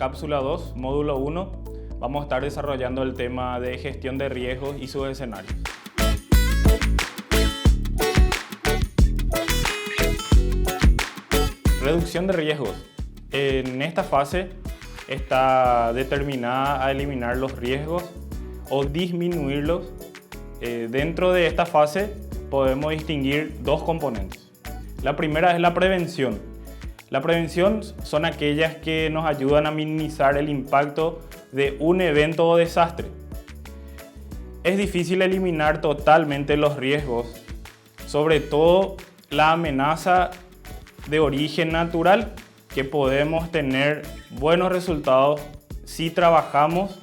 cápsula 2, módulo 1, vamos a estar desarrollando el tema de gestión de riesgos y sus escenarios. Reducción de riesgos. En esta fase está determinada a eliminar los riesgos o disminuirlos. Dentro de esta fase podemos distinguir dos componentes. La primera es la prevención. La prevención son aquellas que nos ayudan a minimizar el impacto de un evento o desastre. Es difícil eliminar totalmente los riesgos, sobre todo la amenaza de origen natural, que podemos tener buenos resultados si trabajamos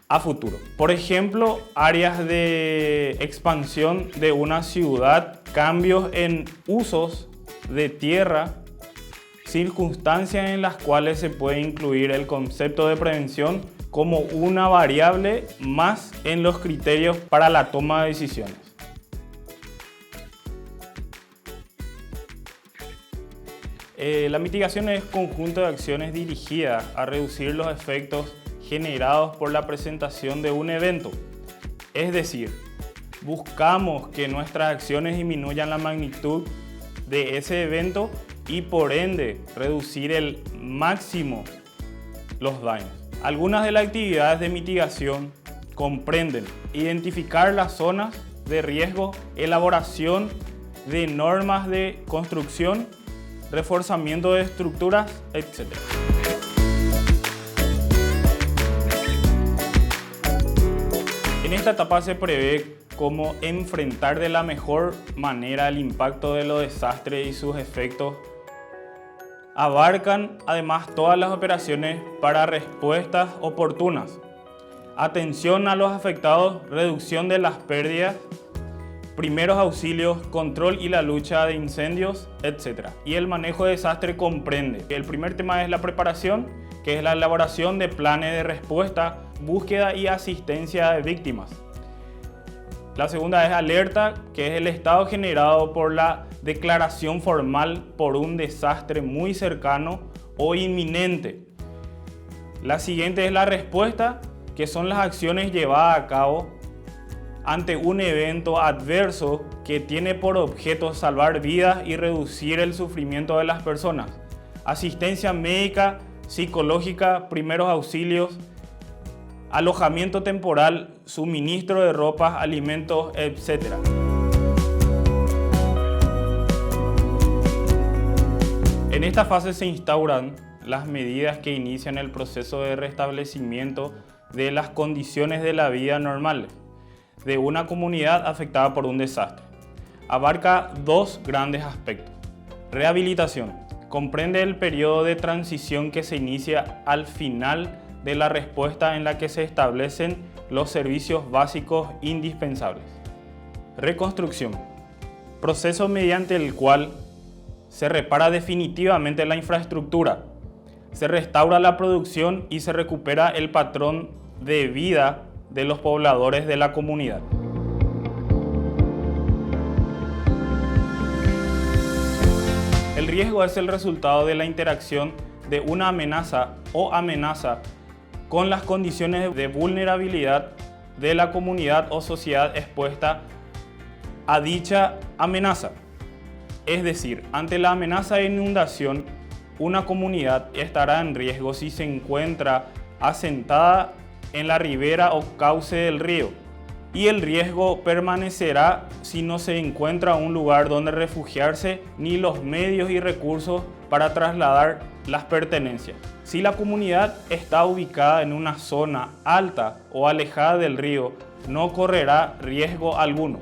a futuro. Por ejemplo, áreas de expansión de una ciudad, cambios en usos de tierra, circunstancias en las cuales se puede incluir el concepto de prevención como una variable más en los criterios para la toma de decisiones. La mitigación es conjunto de acciones dirigidas a reducir los efectos generados por la presentación de un evento. Es decir, buscamos que nuestras acciones disminuyan la magnitud de ese evento y por ende reducir el máximo los daños. Algunas de las actividades de mitigación comprenden identificar las zonas de riesgo, elaboración de normas de construcción, reforzamiento de estructuras, etc. En esta etapa se prevé cómo enfrentar de la mejor manera el impacto de los desastres y sus efectos. Abarcan además todas las operaciones para respuestas oportunas, atención a los afectados, reducción de las pérdidas, primeros auxilios, control y la lucha de incendios, etc. Y el manejo de desastre comprende. El primer tema es la preparación, que es la elaboración de planes de respuesta, búsqueda y asistencia de víctimas. La segunda es alerta, que es el estado generado por la declaración formal por un desastre muy cercano o inminente. La siguiente es la respuesta, que son las acciones llevadas a cabo ante un evento adverso que tiene por objeto salvar vidas y reducir el sufrimiento de las personas. Asistencia médica, psicológica, primeros auxilios, alojamiento temporal, suministro de ropas, alimentos, etc. En esta fase se instauran las medidas que inician el proceso de restablecimiento de las condiciones de la vida normales de una comunidad afectada por un desastre. Abarca dos grandes aspectos. Rehabilitación. Comprende el periodo de transición que se inicia al final de la respuesta en la que se establecen los servicios básicos indispensables. Reconstrucción. Proceso mediante el cual se repara definitivamente la infraestructura, se restaura la producción y se recupera el patrón de vida de los pobladores de la comunidad. El riesgo es el resultado de la interacción de una amenaza o amenaza con las condiciones de vulnerabilidad de la comunidad o sociedad expuesta a dicha amenaza. Es decir, ante la amenaza de inundación, una comunidad estará en riesgo si se encuentra asentada en la ribera o cauce del río, y el riesgo permanecerá si no se encuentra un lugar donde refugiarse ni los medios y recursos para trasladar las pertenencias. Si la comunidad está ubicada en una zona alta o alejada del río, no correrá riesgo alguno.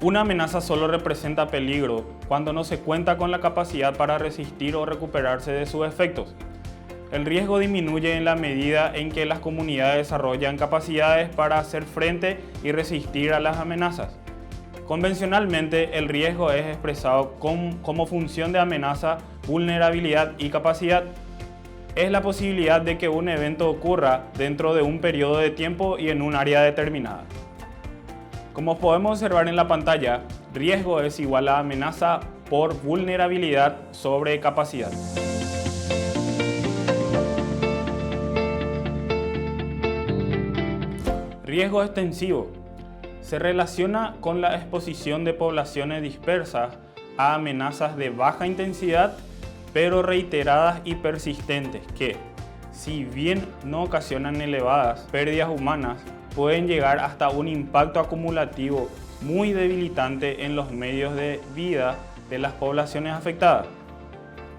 Una amenaza solo representa peligro cuando no se cuenta con la capacidad para resistir o recuperarse de sus efectos. El riesgo disminuye en la medida en que las comunidades desarrollan capacidades para hacer frente y resistir a las amenazas. Convencionalmente, el riesgo es expresado como función de amenaza, vulnerabilidad y capacidad. Es la posibilidad de que un evento ocurra dentro de un periodo de tiempo y en un área determinada. Como podemos observar en la pantalla, riesgo es igual a amenaza por vulnerabilidad sobre capacidad. Riesgo extensivo se relaciona con la exposición de poblaciones dispersas a amenazas de baja intensidad, pero reiteradas y persistentes que, si bien no ocasionan elevadas pérdidas humanas, pueden llegar hasta un impacto acumulativo muy debilitante en los medios de vida de las poblaciones afectadas.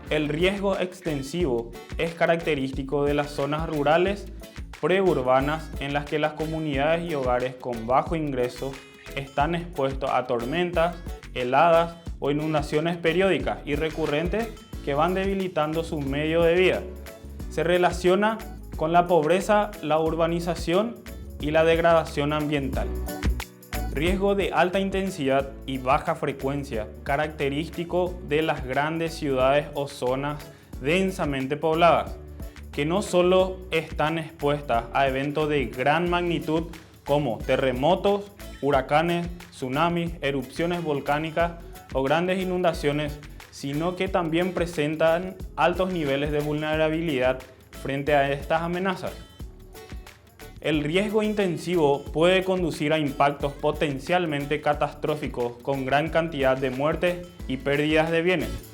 El riesgo extensivo es característico de las zonas rurales preurbanas en las que las comunidades y hogares con bajo ingreso están expuestos a tormentas, heladas o inundaciones periódicas y recurrentes que van debilitando su medio de vida. Se relaciona con la pobreza, la urbanización y la degradación ambiental. Riesgo de alta intensidad y baja frecuencia, característico de las grandes ciudades o zonas densamente pobladas, que no solo están expuestas a eventos de gran magnitud como terremotos, huracanes, tsunamis, erupciones volcánicas o grandes inundaciones, sino que también presentan altos niveles de vulnerabilidad frente a estas amenazas. El riesgo intensivo puede conducir a impactos potencialmente catastróficos con gran cantidad de muertes y pérdidas de bienes.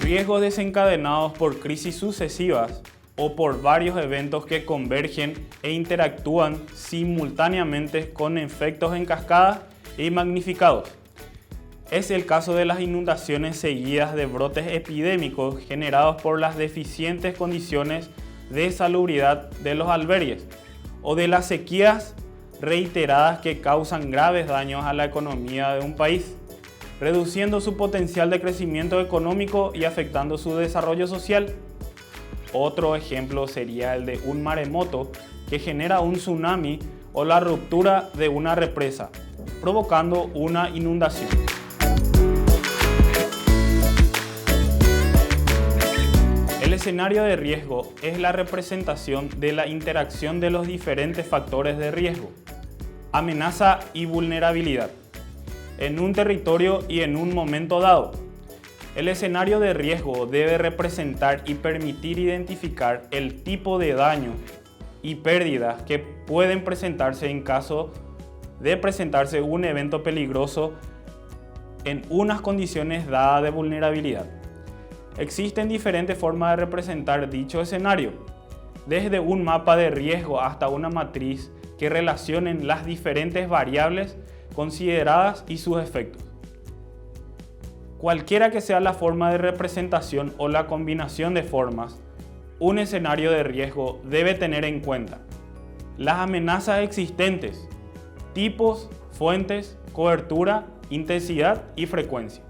Riesgos desencadenados por crisis sucesivas o por varios eventos que convergen e interactúan simultáneamente con efectos en cascada y magnificados. Es el caso de las inundaciones seguidas de brotes epidémicos generados por las deficientes condiciones de salubridad de los albergues o de las sequías reiteradas que causan graves daños a la economía de un país, reduciendo su potencial de crecimiento económico y afectando su desarrollo social. Otro ejemplo sería el de un maremoto que genera un tsunami o la ruptura de una represa, provocando una inundación. El escenario de riesgo es la representación de la interacción de los diferentes factores de riesgo, amenaza y vulnerabilidad en un territorio y en un momento dado. El escenario de riesgo debe representar y permitir identificar el tipo de daño y pérdidas que pueden presentarse en caso de presentarse un evento peligroso en unas condiciones dadas de vulnerabilidad. Existen diferentes formas de representar dicho escenario, desde un mapa de riesgo hasta una matriz que relacionen las diferentes variables consideradas y sus efectos. Cualquiera que sea la forma de representación o la combinación de formas, un escenario de riesgo debe tener en cuenta las amenazas existentes, tipos, fuentes, cobertura, intensidad y frecuencia,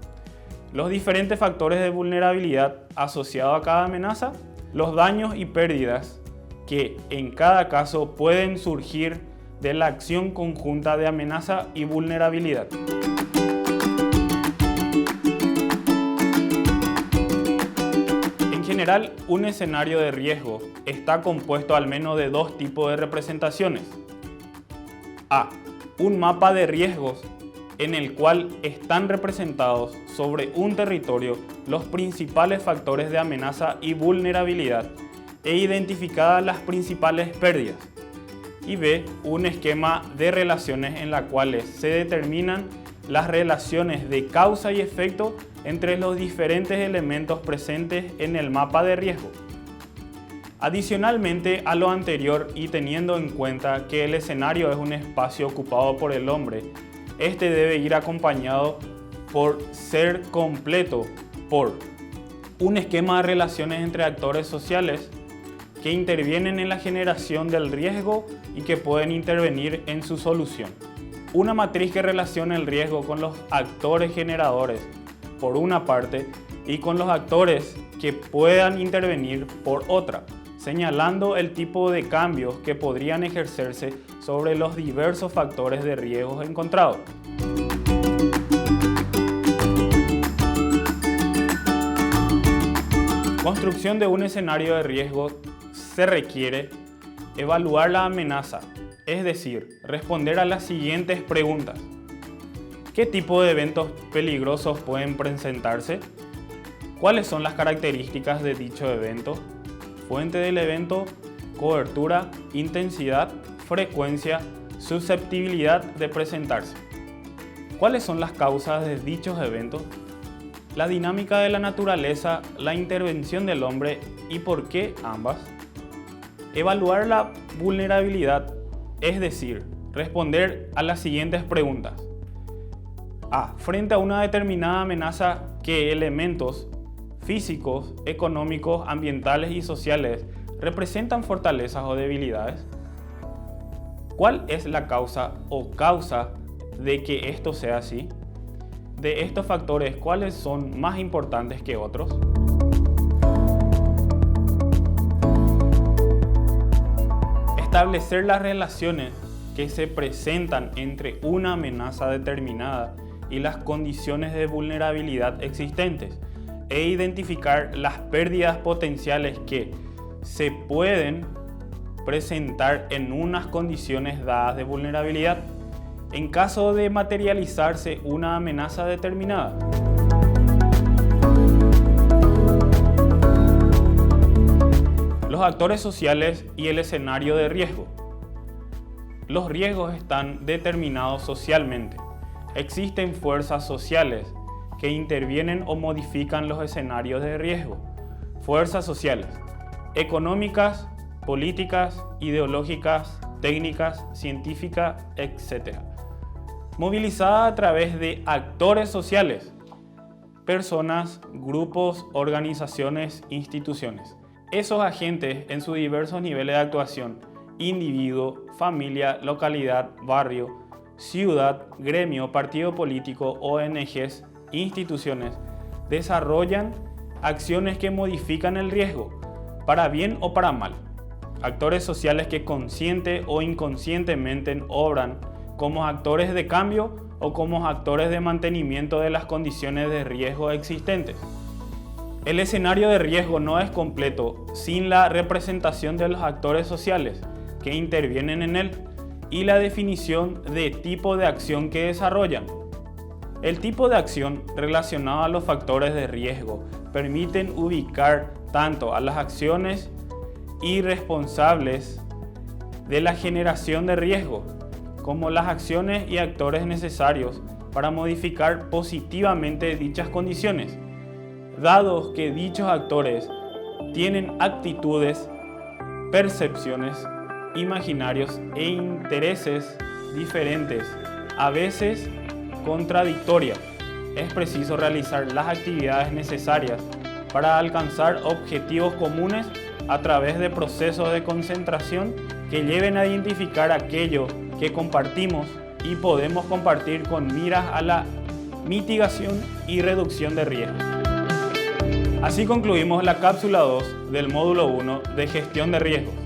los diferentes factores de vulnerabilidad asociados a cada amenaza, los daños y pérdidas que en cada caso pueden surgir de la acción conjunta de amenaza y vulnerabilidad. En general, un escenario de riesgo está compuesto al menos de dos tipos de representaciones. A. Un mapa de riesgos en el cual están representados sobre un territorio los principales factores de amenaza y vulnerabilidad e identificadas las principales pérdidas. Y B. Un esquema de relaciones en las cuales se determinan las relaciones de causa y efecto entre los diferentes elementos presentes en el mapa de riesgo. Adicionalmente a lo anterior y teniendo en cuenta que el escenario es un espacio ocupado por el hombre, este debe ir acompañado por ser completo por un esquema de relaciones entre actores sociales que intervienen en la generación del riesgo y que pueden intervenir en su solución. Una matriz que relaciona el riesgo con los actores generadores, por una parte, y con los actores que puedan intervenir por otra, señalando el tipo de cambios que podrían ejercerse sobre los diversos factores de riesgos encontrados. Construcción de un escenario de riesgo se requiere evaluar la amenaza, es decir, responder a las siguientes preguntas. ¿Qué tipo de eventos peligrosos pueden presentarse? ¿Cuáles son las características de dicho evento? Fuente del evento, cobertura, intensidad, frecuencia, susceptibilidad de presentarse. ¿Cuáles son las causas de dichos eventos? La dinámica de la naturaleza, la intervención del hombre y por qué ambas. Evaluar la vulnerabilidad, es decir, responder a las siguientes preguntas. A. Frente a una determinada amenaza, ¿qué elementos físicos, económicos, ambientales y sociales representan fortalezas o debilidades? ¿Cuál es la causa o causa de que esto sea así? De estos factores, ¿cuáles son más importantes que otros? Establecer las relaciones que se presentan entre una amenaza determinada y las condiciones de vulnerabilidad existentes e identificar las pérdidas potenciales que se pueden presentar en unas condiciones dadas de vulnerabilidad en caso de materializarse una amenaza determinada. Los actores sociales y el escenario de riesgo. Los riesgos están determinados socialmente. Existen fuerzas sociales que intervienen o modifican los escenarios de riesgo. Fuerzas sociales, económicas, políticas, ideológicas, técnicas, científicas, etc. Movilizada a través de actores sociales, personas, grupos, organizaciones, instituciones. Esos agentes en sus diversos niveles de actuación, individuo, familia, localidad, barrio, ciudad, gremio, partido político, ONGs, instituciones, desarrollan acciones que modifican el riesgo, para bien o para mal. Actores sociales que consciente o inconscientemente obran como actores de cambio o como actores de mantenimiento de las condiciones de riesgo existentes. El escenario de riesgo no es completo sin la representación de los actores sociales que intervienen en él y la definición de tipo de acción que desarrollan. El tipo de acción relacionado a los factores de riesgo permiten ubicar tanto a las acciones y responsables de la generación de riesgo, como las acciones y actores necesarios para modificar positivamente dichas condiciones, dados que dichos actores tienen actitudes, percepciones, imaginarios e intereses diferentes, a veces contradictorias. Es preciso realizar las actividades necesarias para alcanzar objetivos comunes a través de procesos de concentración que lleven a identificar aquello que compartimos y podemos compartir con miras a la mitigación y reducción de riesgos. Así concluimos la cápsula 2 del módulo 1 de gestión de riesgos.